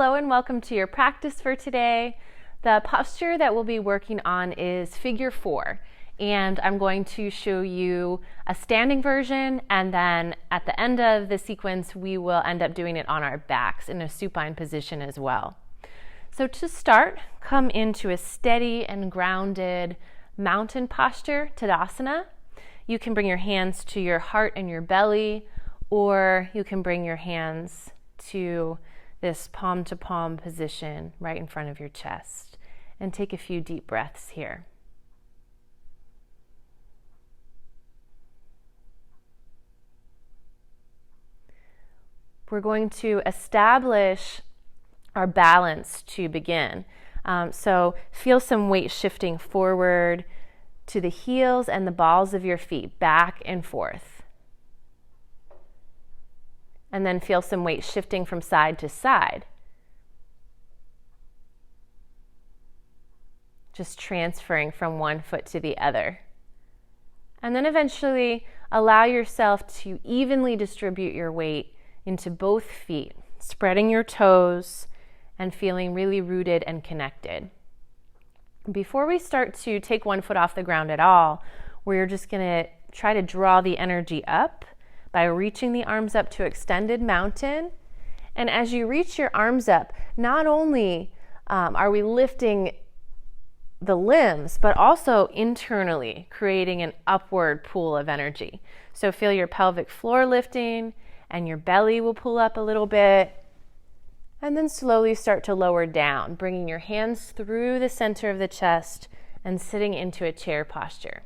Hello and welcome to your practice for today. The posture that we'll be working on is figure 4, and I'm going to show you a standing version, and then at the end of the sequence we will end up doing it on our backs in a supine position as well. So to start, come into a steady and grounded mountain posture, Tadasana. You can bring your hands to your heart and your belly, or you can bring your hands to this palm to palm position right in front of your chest, and take a few deep breaths here. We're going to establish our balance to begin. So feel some weight shifting forward to the heels and the balls of your feet, back and forth. And then feel some weight shifting from side to side. Just transferring from one foot to the other. And then eventually allow yourself to evenly distribute your weight into both feet, spreading your toes and feeling really rooted and connected. Before we start to take one foot off the ground at all, we're just going to try to draw the energy up by reaching the arms up to extended mountain. And as you reach your arms up, not only are we lifting the limbs, but also internally creating an upward pool of energy. So feel your pelvic floor lifting, and your belly will pull up a little bit. And then slowly start to lower down, bringing your hands through the center of the chest and sitting into a chair posture.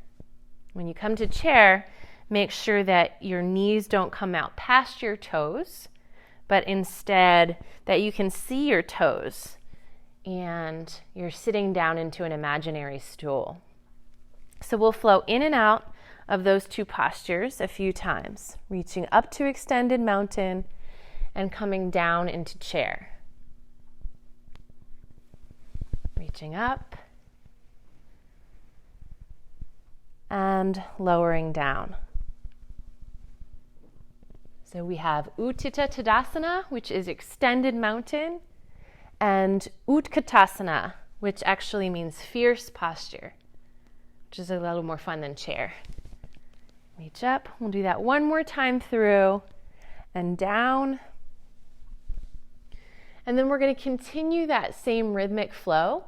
When you come to chair, make sure that your knees don't come out past your toes, but instead that you can see your toes and you're sitting down into an imaginary stool. So we'll flow in and out of those two postures a few times, reaching up to extended mountain and coming down into chair. Reaching up and lowering down. So we have Utthita Tadasana, which is extended mountain, and Utkatasana, which actually means fierce posture, which is a little more fun than chair. Reach up. We'll do that one more time through and down. And then we're going to continue that same rhythmic flow,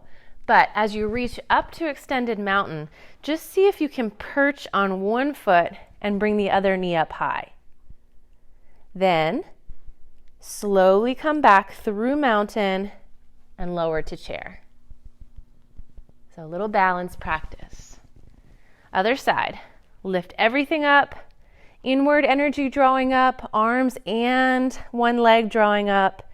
but as you reach up to extended mountain, just see if you can perch on one foot and bring the other knee up high. Then slowly come back through mountain and lower to chair. So a little balance practice. Other side. Lift everything up. Inward energy drawing up, arms and one leg drawing up.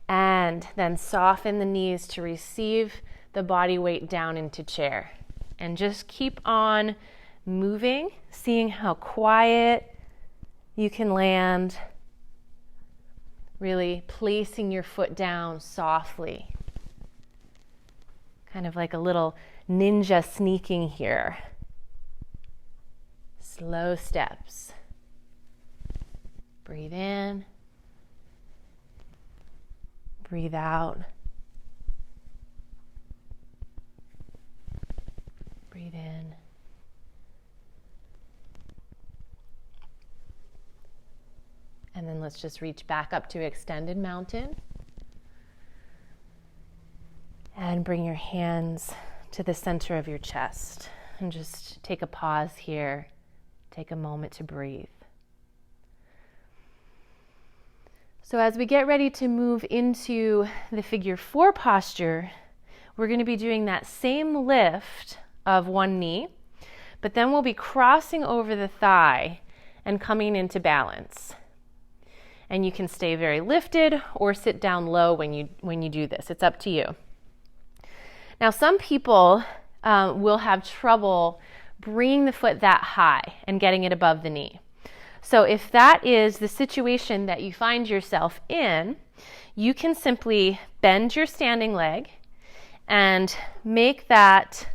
And then soften the knees to receive the body weight down into chair. And just keep on moving, seeing how quiet you can land, really placing your foot down softly. Kind of like a little ninja sneaking here. Slow steps. Breathe in. Breathe out. Breathe in. And then let's just reach back up to extended mountain. And bring your hands to the center of your chest. And just take a pause here. Take a moment to breathe. So as we get ready to move into the figure 4 posture, we're going to be doing that same lift of one knee, but then we'll be crossing over the thigh and coming into balance. And you can stay very lifted or sit down low when you do this. It's up to you. Now, some people will have trouble bringing the foot that high and getting it above the knee. So if that is the situation that you find yourself in, you can simply bend your standing leg and make that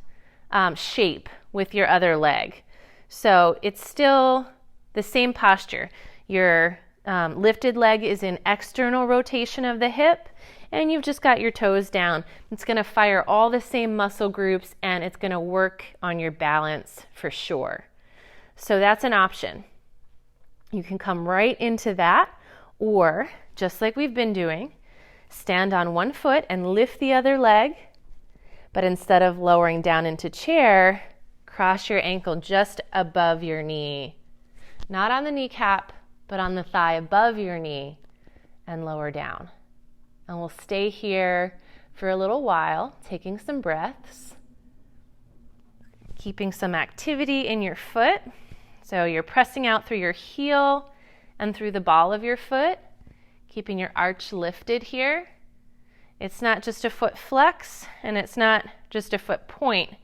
shape with your other leg. So it's still the same posture. Your lifted leg is in external rotation of the hip, and you've just got your toes down. It's going to fire all the same muscle groups, and it's going to work on your balance for sure. So that's an option. You can come right into that, or just like we've been doing, stand on one foot and lift the other leg, but instead of lowering down into chair, cross your ankle just above your knee. Not on the kneecap, but on the thigh above your knee, and lower down. And we'll stay here for a little while, taking some breaths, keeping some activity in your foot. So you're pressing out through your heel and through the ball of your foot, keeping your arch lifted here. It's not just a foot flex, and it's not just a foot point.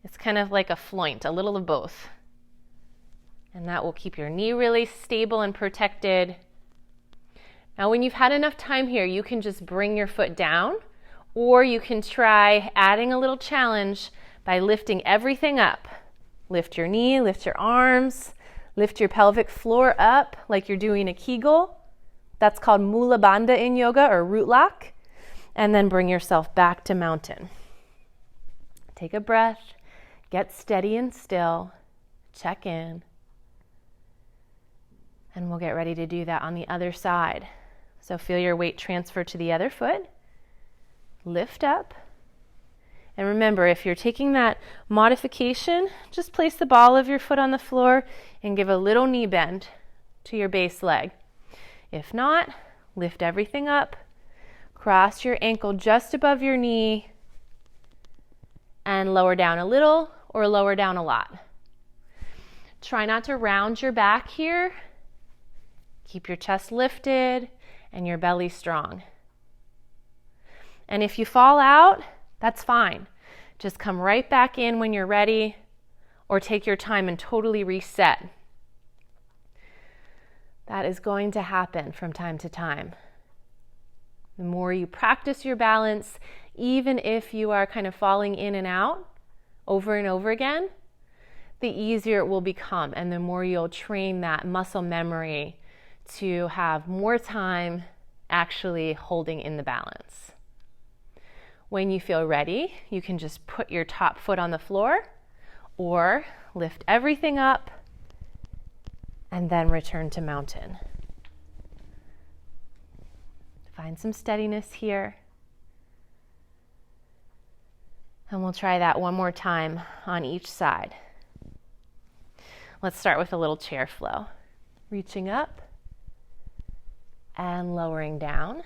It's kind of like a floint, a little of both. And that will keep your knee really stable and protected. Now, when you've had enough time here, you can just bring your foot down, or you can try adding a little challenge by lifting everything up. Lift your knee, lift your arms, lift your pelvic floor up like you're doing a Kegel. That's called Mula Bandha in yoga, or root lock. And then bring yourself back to mountain. Take a breath, get steady and still, check in. And we'll get ready to do that on the other side. So feel your weight transfer to the other foot. Lift up. And remember, if you're taking that modification, just place the ball of your foot on the floor and give a little knee bend to your base leg. If not, lift everything up. Cross your ankle just above your knee and lower down a little or lower down a lot. Try not to round your back here. Keep your chest lifted and your belly strong. And if you fall out, that's fine. Just come right back in when you're ready, or take your time and totally reset. That is going to happen from time to time. The more you practice your balance, even if you are kind of falling in and out over and over again, the easier it will become, and the more you'll train that muscle memory to have more time actually holding in the balance. When you feel ready, you can just put your top foot on the floor or lift everything up and then return to mountain. Find some steadiness here. And we'll try that one more time on each side. Let's start with a little chair flow. Reaching up and lowering down.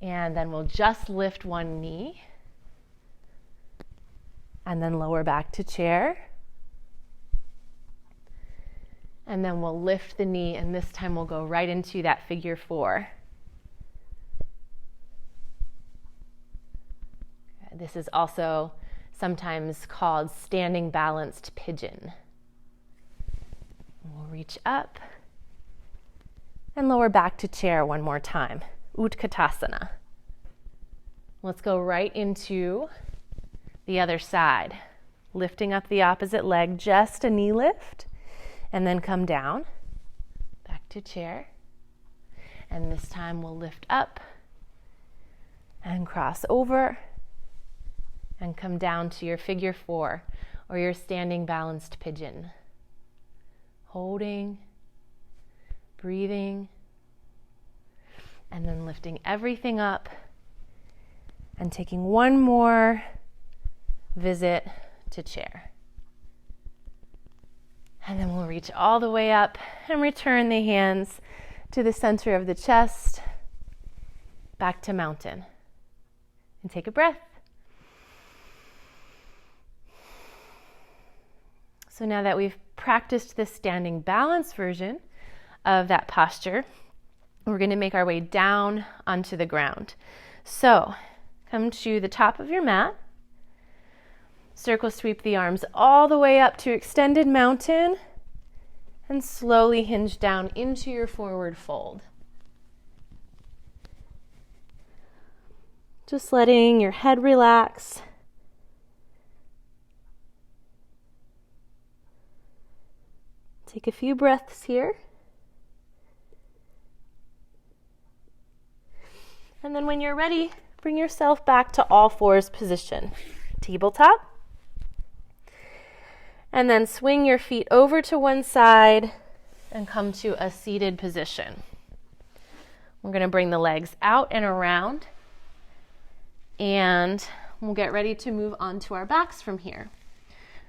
And then we'll just lift one knee and then lower back to chair. And then we'll lift the knee, and this time we'll go right into that figure four. This is also sometimes called standing balanced pigeon. We'll reach up and lower back to chair one more time. Utkatasana. Let's go right into the other side. Lifting up the opposite leg, just a knee lift, and then come down, back to chair. And this time we'll lift up and cross over and come down to your figure four, or your standing balanced pigeon. Holding, breathing, and then lifting everything up and taking one more visit to chair. And then we'll reach all the way up and return the hands to the center of the chest, back to mountain. And take a breath. So now that we've practiced this standing balance version of that posture, we're going to make our way down onto the ground. So come to the top of your mat. Circle sweep the arms all the way up to extended mountain, and slowly hinge down into your forward fold. Just letting your head relax. Take a few breaths here. And then when you're ready, bring yourself back to all fours position. Tabletop. And then swing your feet over to one side and come to a seated position. We're going to bring the legs out and around, and we'll get ready to move on to our backs from here.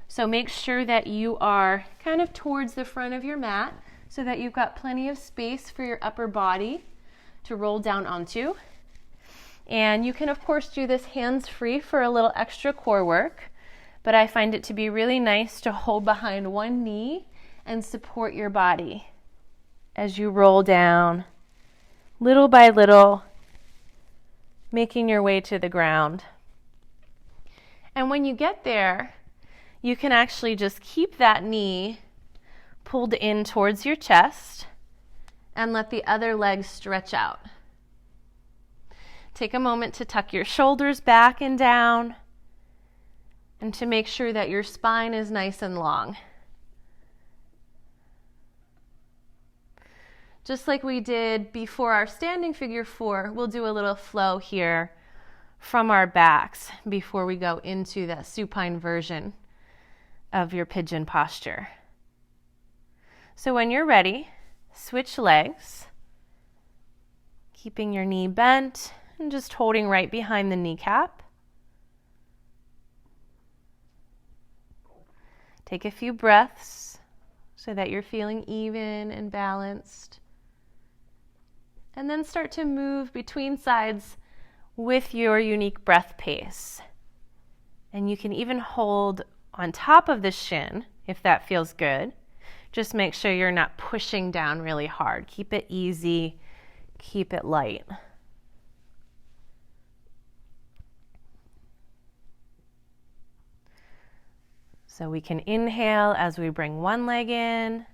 So make sure that you are kind of towards the front of your mat so that you've got plenty of space for your upper body to roll down onto. And you can, of course, do this hands-free for a little extra core work, but I find it to be really nice to hold behind one knee and support your body as you roll down, little by little, making your way to the ground. And when you get there, you can actually just keep that knee pulled in towards your chest and let the other leg stretch out. Take a moment to tuck your shoulders back and down and to make sure that your spine is nice and long. Just like we did before our standing figure 4, we'll do a little flow here from our backs before we go into that supine version of your pigeon posture. So when you're ready, switch legs, keeping your knee bent and just holding right behind the kneecap. Take a few breaths so that you're feeling even and balanced. And then start to move between sides with your unique breath pace. And you can even hold on top of the shin if that feels good. Just make sure you're not pushing down really hard. Keep it easy, keep it light. So we can inhale as we bring one leg in,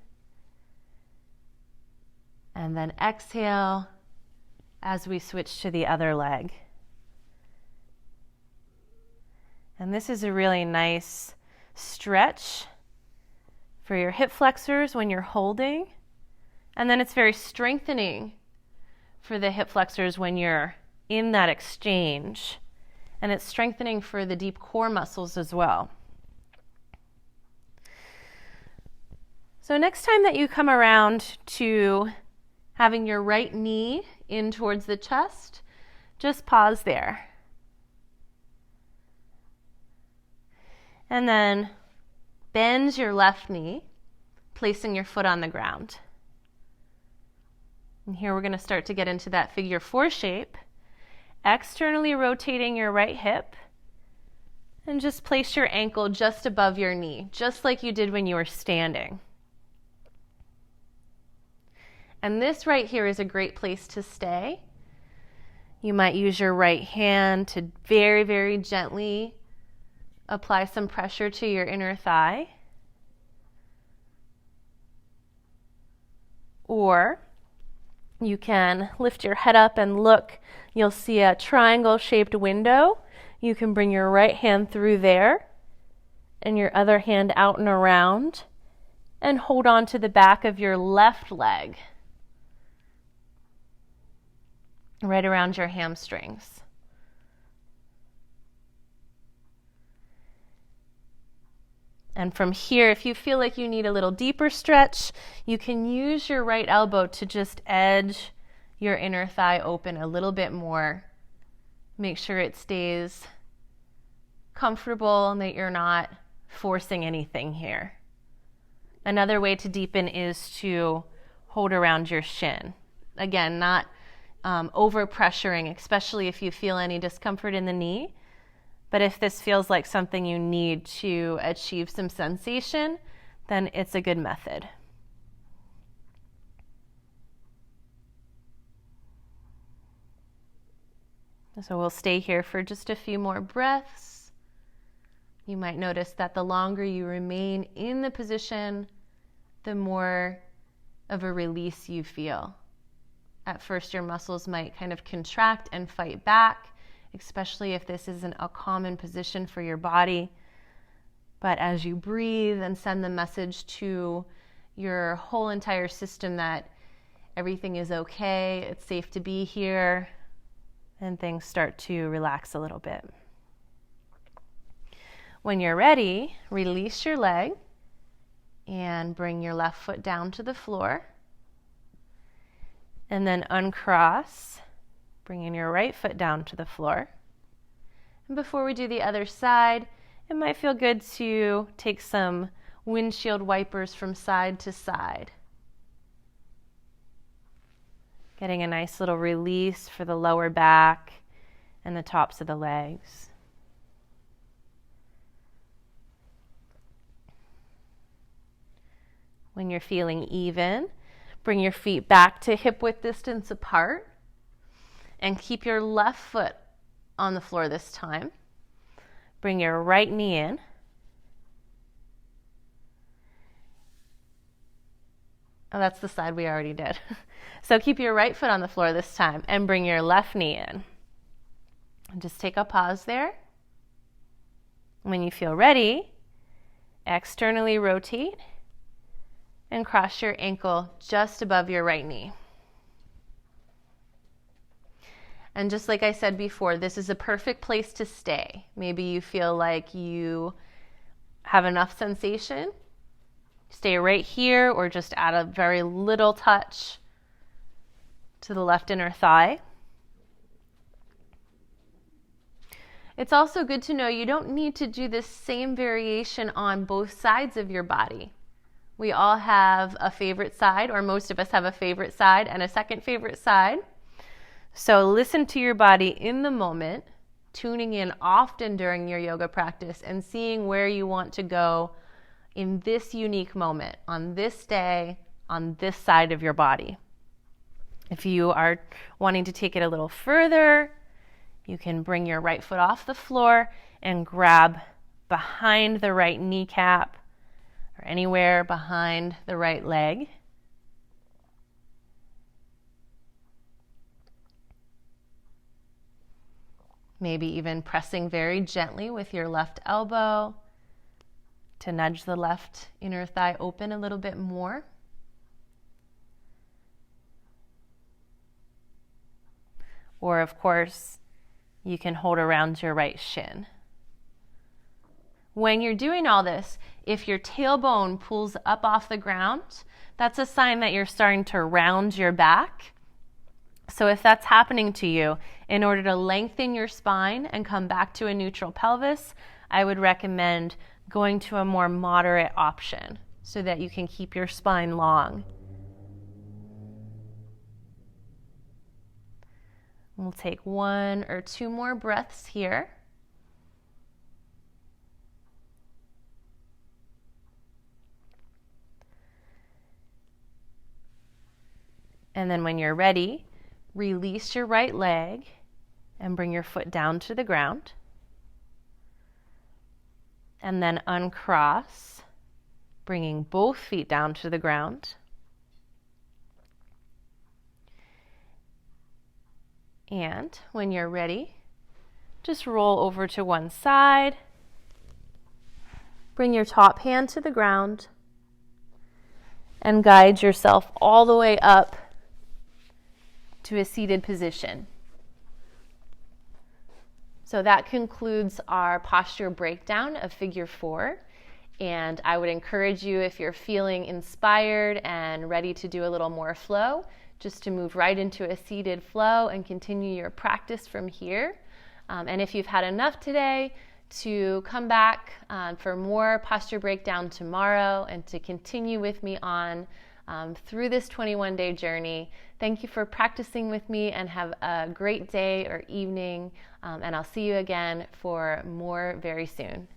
and then exhale as we switch to the other leg. And this is a really nice stretch for your hip flexors when you're holding. And then it's very strengthening for the hip flexors when you're in that exchange. And it's strengthening for the deep core muscles as well. So next time that you come around to having your right knee in towards the chest, just pause there. And then bend your left knee, placing your foot on the ground. And here we're going to start to get into that figure 4 shape, externally rotating your right hip, and just place your ankle just above your knee, just like you did when you were standing. And this right here is a great place to stay. You might use your right hand to very, very gently apply some pressure to your inner thigh. Or you can lift your head up and look. You'll see a triangle-shaped window. You can bring your right hand through there and your other hand out and around and hold on to the back of your left leg, right around your hamstrings. And from here, if you feel like you need a little deeper stretch, you can use your right elbow to just edge your inner thigh open a little bit more. Make sure it stays comfortable and that you're not forcing anything here. Another way to deepen is to hold around your shin. Again, not over pressuring, especially if you feel any discomfort in the knee. But if this feels like something you need to achieve some sensation, then it's a good method. So we'll stay here for just a few more breaths. You might notice that the longer you remain in the position, the more of a release you feel. At first, your muscles might kind of contract and fight back, especially if this isn't a common position for your body. But as you breathe and send the message to your whole entire system that everything is okay, it's safe to be here, and things start to relax a little bit. When you're ready, release your leg and bring your left foot down to the floor. And then uncross, bringing your right foot down to the floor. And before we do the other side, it might feel good to take some windshield wipers from side to side. Getting a nice little release for the lower back and the tops of the legs. When you're feeling even, bring your feet back to hip width distance apart and keep your left foot on the floor this time. Bring your right knee in. Oh, that's the side we already did. So keep your right foot on the floor this time and bring your left knee in. And just take a pause there. When you feel ready, externally rotate and cross your ankle just above your right knee. And just like I said before, this is a perfect place to stay. Maybe you feel like you have enough sensation. Stay right here or just add a very little touch to the left inner thigh. It's also good to know you don't need to do this same variation on both sides of your body. We all have a favorite side, or most of us have a favorite side and a second favorite side. So listen to your body in the moment, tuning in often during your yoga practice and seeing where you want to go in this unique moment, on this day, on this side of your body. If you are wanting to take it a little further, you can bring your right foot off the floor and grab behind the right kneecap or anywhere behind the right leg. Maybe even pressing very gently with your left elbow to nudge the left inner thigh open a little bit more. Or, of course, you can hold around your right shin. When you're doing all this, if your tailbone pulls up off the ground, that's a sign that you're starting to round your back. So if that's happening to you, in order to lengthen your spine and come back to a neutral pelvis, I would recommend going to a more moderate option so that you can keep your spine long. We'll take 1 or 2 more breaths here. And then when you're ready, release your right leg and bring your foot down to the ground. And then uncross, bringing both feet down to the ground. And when you're ready, just roll over to one side. Bring your top hand to the ground and guide yourself all the way up to a seated position. So that concludes our posture breakdown of figure 4. And I would encourage you, if you're feeling inspired and ready to do a little more flow, just to move right into a seated flow and continue your practice from here. And if you've had enough today, to come back for more posture breakdown tomorrow and to continue with me on through this 21-day journey. Thank you for practicing with me and have a great day or evening. And I'll see you again for more very soon.